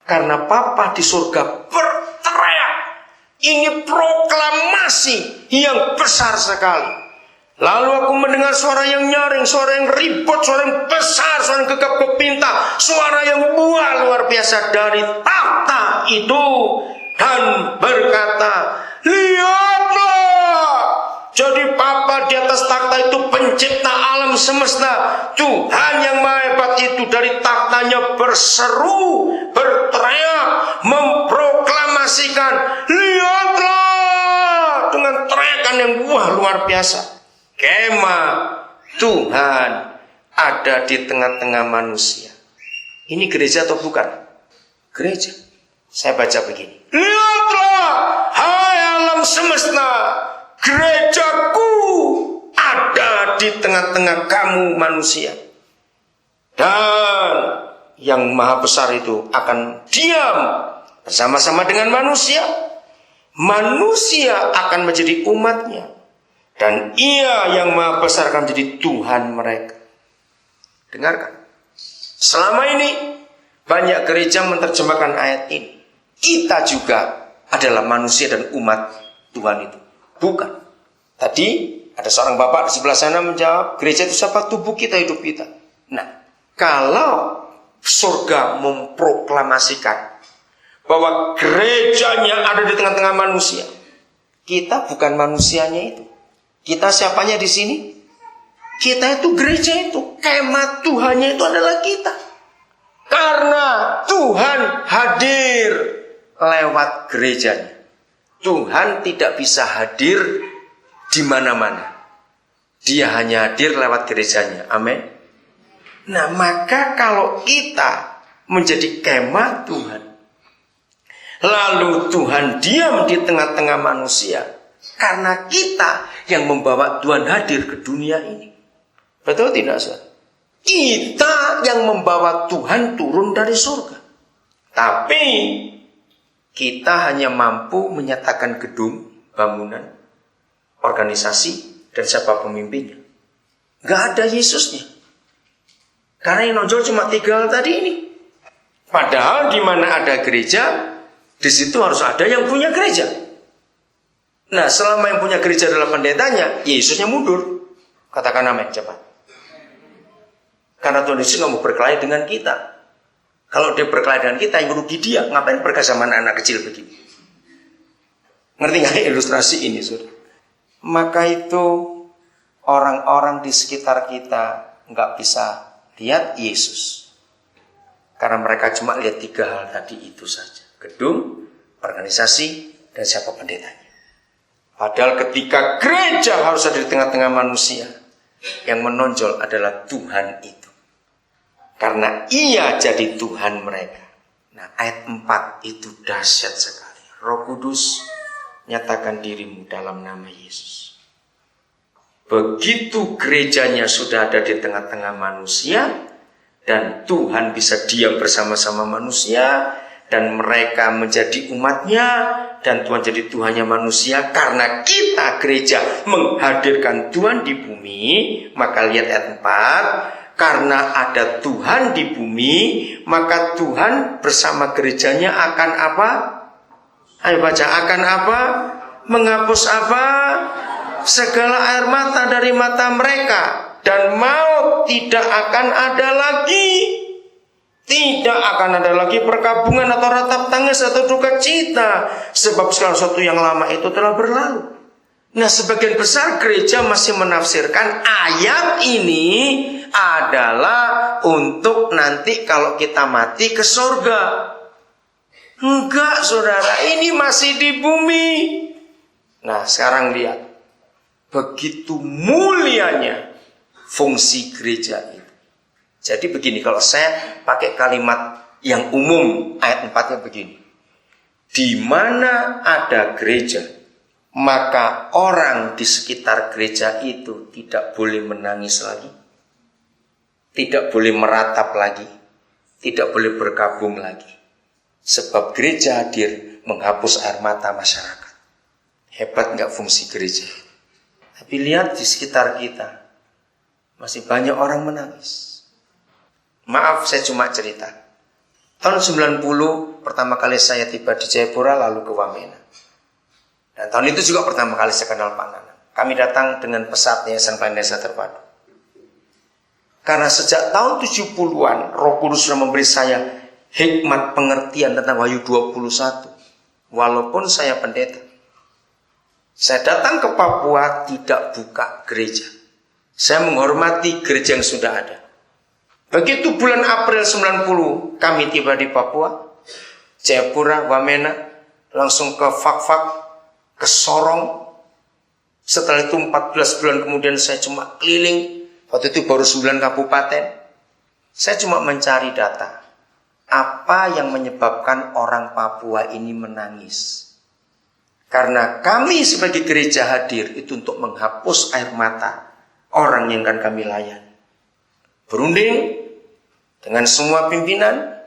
Karena Papa di surga berteriak. Ini proklamasi yang besar sekali. Lalu aku mendengar suara yang nyaring, suara yang ribut, suara yang besar, suara yang gegap gempita, suara yang luar biasa dari takhta itu, dan berkata, lihatlah. Jadi Papa di atas takhta itu pencipta alam semesta. Tuhan yang Maha Hebat itu dari takhtanya berseru, berteriak, memproklamasikan, lihatlah, dengan teriakan yang luar biasa. Kemah Tuhan ada di tengah-tengah manusia. Ini gereja atau bukan? Gereja. Saya baca begini. Lihatlah, hai alam semesta, gerejaku ada di tengah-tengah kamu manusia. Dan yang maha besar itu akan diam bersama-sama dengan manusia. Manusia akan menjadi umatnya. Dan ia yang maha besar akan menjadi Tuhan mereka. Dengarkan. Selama ini banyak gereja menerjemahkan ayat ini. Kita juga adalah manusia dan umat Tuhan itu. Bukan. Tadi ada seorang bapak di sebelah sana menjawab, gereja itu siapa? Tubuh kita, hidup kita. Nah, kalau surga memproklamasikan bahwa gerejanya ada di tengah-tengah manusia, kita bukan manusianya itu. Kita siapanya di sini? Kita itu gereja itu. Kemah Tuhannya itu adalah kita. Karena Tuhan hadir lewat gerejanya. Tuhan tidak bisa hadir di mana-mana. Dia hanya hadir lewat gerejanya. Amin. Nah, maka kalau kita menjadi kemah Tuhan, lalu Tuhan diam di tengah-tengah manusia, karena kita yang membawa Tuhan hadir ke dunia ini. Betul tidak, saudara? Kita yang membawa Tuhan turun dari surga. Tapi kita hanya mampu menyatakan gedung, bangunan, organisasi, dan siapa pemimpinnya. Gak ada Yesusnya. Karena yang nonjol cuma 3 hal tadi ini. Padahal di mana ada gereja, di situ harus ada yang punya gereja. Nah, selama yang punya gereja adalah pendetanya, Yesusnya mundur. Katakan amin, cepat. Karena Tuhan Yesus nggak mau berkelahi dengan kita. Kalau dia berkelahi dengan kita, yang merugi dia. Ngapain berkelahi sama anak kecil begini? Ngerti nggak ilustrasi ini, saudara? Maka itu orang-orang di sekitar kita nggak bisa lihat Yesus. Karena mereka cuma lihat 3 hal tadi itu saja. Gedung, organisasi, dan siapa pendetanya. Padahal ketika gereja harus ada di tengah-tengah manusia, yang menonjol adalah Tuhan itu. Karena ia jadi Tuhan mereka. Nah, ayat 4 itu dahsyat sekali. Roh Kudus, nyatakan dirimu dalam nama Yesus. Begitu gerejanya sudah ada di tengah-tengah manusia, dan Tuhan bisa diam bersama-sama manusia, dan mereka menjadi umatnya, dan Tuhan jadi Tuhannya manusia. Karena kita gereja menghadirkan Tuhan di bumi, maka lihat ayat 4, karena ada Tuhan di bumi, maka Tuhan bersama gerejanya akan apa? Ayo baca, akan apa? Menghapus apa? Segala air mata dari mata mereka, dan maut tidak akan ada lagi. Tidak akan ada lagi perkabungan atau ratap tangis atau duka cita, sebab segala sesuatu yang lama itu telah berlalu. Nah, sebagian besar gereja masih menafsirkan ayat ini adalah untuk nanti kalau kita mati ke surga. Enggak, saudara, ini masih di bumi. Nah, sekarang lihat, begitu mulianya fungsi gereja itu. Jadi begini, kalau saya pakai kalimat yang umum, ayat 4-nya begini. Di mana ada gereja, maka orang di sekitar gereja itu tidak boleh menangis lagi, tidak boleh meratap lagi, tidak boleh berkabung lagi. Sebab gereja hadir menghapus air mata masyarakat. Hebat nggak fungsi gereja? Tapi lihat di sekitar kita, masih banyak orang menangis. Maaf, saya cuma cerita. Tahun 90 pertama kali saya tiba di Jayapura lalu ke Wamena. Dan tahun itu juga pertama kali saya kenal Pak Nanang. Kami datang dengan pesawat Yayasan Pelayanan Desa Terpadu. Karena sejak tahun 70-an Roh Kudus sudah memberi saya hikmat pengertian tentang Wahyu 21. Walaupun saya pendeta, saya datang ke Papua tidak buka gereja. Saya menghormati gereja yang sudah ada. Begitu bulan April 90 kami tiba di Papua, Jayapura, Wamena, langsung ke Fak-Fak, ke Sorong. Setelah itu 14 bulan kemudian saya cuma keliling. Waktu itu baru 9 kabupaten. Saya cuma mencari data. Apa yang menyebabkan orang Papua ini menangis? Karena kami sebagai gereja hadir itu untuk menghapus air mata orang yang akan kami layani. Berunding dengan semua pimpinan,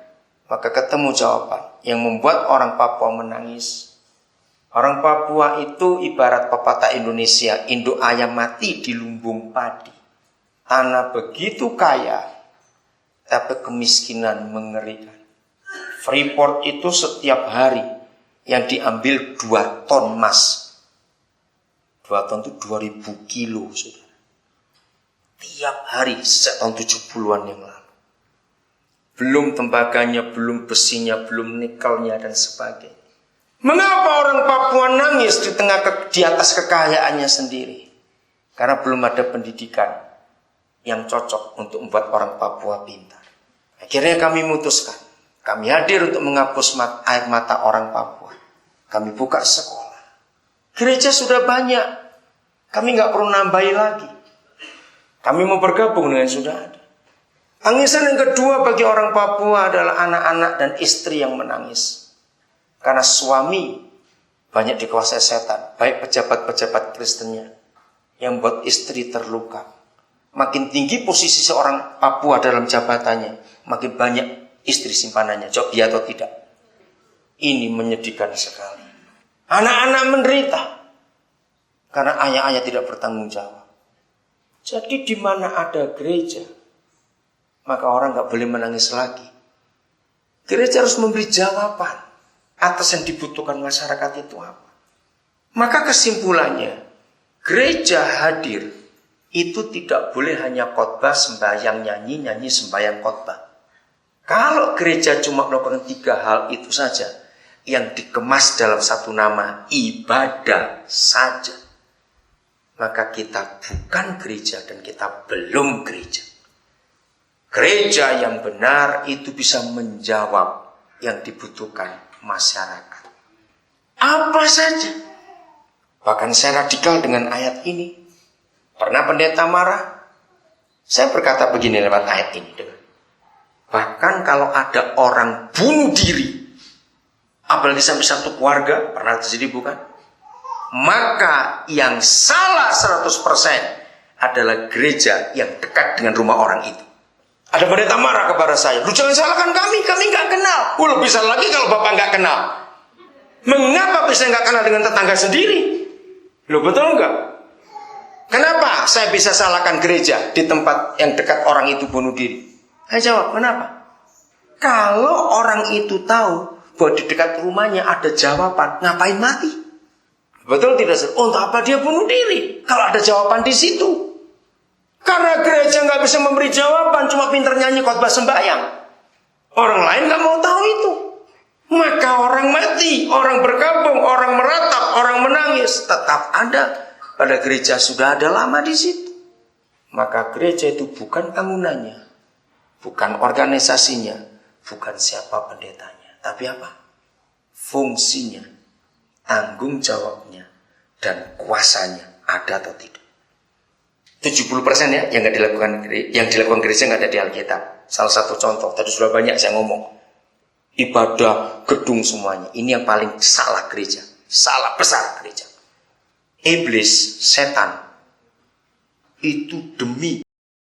maka ketemu jawaban yang membuat orang Papua menangis. Orang Papua itu ibarat pepatah Indonesia, induk ayam mati di lumbung padi. Tanah begitu kaya, tapi kemiskinan mengerikan. Freeport itu setiap hari yang diambil 2 ton emas. 2 ton itu 2000 kilo, saudara. Tiap hari sejak tahun 70-an yang lalu. Belum tembaganya, belum besinya, belum nikelnya dan sebagainya. Mengapa orang Papua nangis di atas kekayaannya sendiri? Karena belum ada pendidikan yang cocok untuk membuat orang Papua pintar. Akhirnya kami memutuskan, kami hadir untuk menghapus air mata orang Papua. Kami buka sekolah. Gereja sudah banyak, kami nggak perlu nambahi lagi. Kami mau bergabung dengan yang sudah ada. Tangisan yang kedua bagi orang Papua adalah anak-anak dan istri yang menangis. Karena suami banyak dikuasai setan, baik pejabat-pejabat Kristennya, yang membuat istri terluka. Makin tinggi posisi seorang Papua dalam jabatannya, makin banyak istri simpanannya. Jawab ya atau tidak? Ini menyedihkan sekali. Anak-anak menderita karena ayah-ayah tidak bertanggung jawab. Jadi di mana ada gereja, maka orang nggak boleh menangis lagi. Gereja harus memberi jawaban atas yang dibutuhkan masyarakat itu apa. Maka kesimpulannya, gereja hadir itu tidak boleh hanya khotbah, sembahyang, nyanyi, sembahyang, khotbah. Kalau gereja cuma melakukan 3 hal itu saja, yang dikemas dalam satu nama, ibadah saja, maka kita bukan gereja dan kita belum gereja. Gereja yang benar itu bisa menjawab yang dibutuhkan masyarakat. Apa saja. Bahkan saya radikal dengan ayat ini. Pernah pendeta marah? Saya berkata begini lewat ayat ini. Bahkan kalau ada orang bunuh diri, apalagi sampai satu keluarga, pernah terjadi bukan? Maka yang salah 100% adalah gereja yang dekat dengan rumah orang itu. Ada pendeta marah kepada saya, lu jangan salahkan kami nggak kenal. Lebih salah lagi kalau bapak nggak kenal. Mengapa bisa nggak kenal dengan tetangga sendiri? Lu betul nggak? Kenapa saya bisa salahkan gereja di tempat yang dekat orang itu bunuh diri? Saya jawab, kenapa? Kalau orang itu tahu bahwa di dekat rumahnya ada jawaban, ngapain mati? Betul tidak? Untuk apa dia bunuh diri? Kalau ada jawaban di situ. Karena gereja nggak bisa memberi jawaban, cuma pintar nyanyi khotbah sembahyang. Orang lain nggak mau tahu itu. Maka orang mati, orang berkabung, orang meratap, orang menangis tetap ada. Pada gereja sudah ada lama di situ. Maka gereja itu bukan bangunannya, bukan organisasinya, bukan siapa pendetanya, tapi apa? Fungsinya, tanggung jawabnya, dan kuasanya ada atau tidak. 70% ya yang dilakukan gereja nggak ada di Alkitab. Salah satu contoh, tadi sudah banyak saya ngomong, ibadah gedung semuanya. Ini yang paling salah gereja, salah besar gereja. Iblis, setan itu demi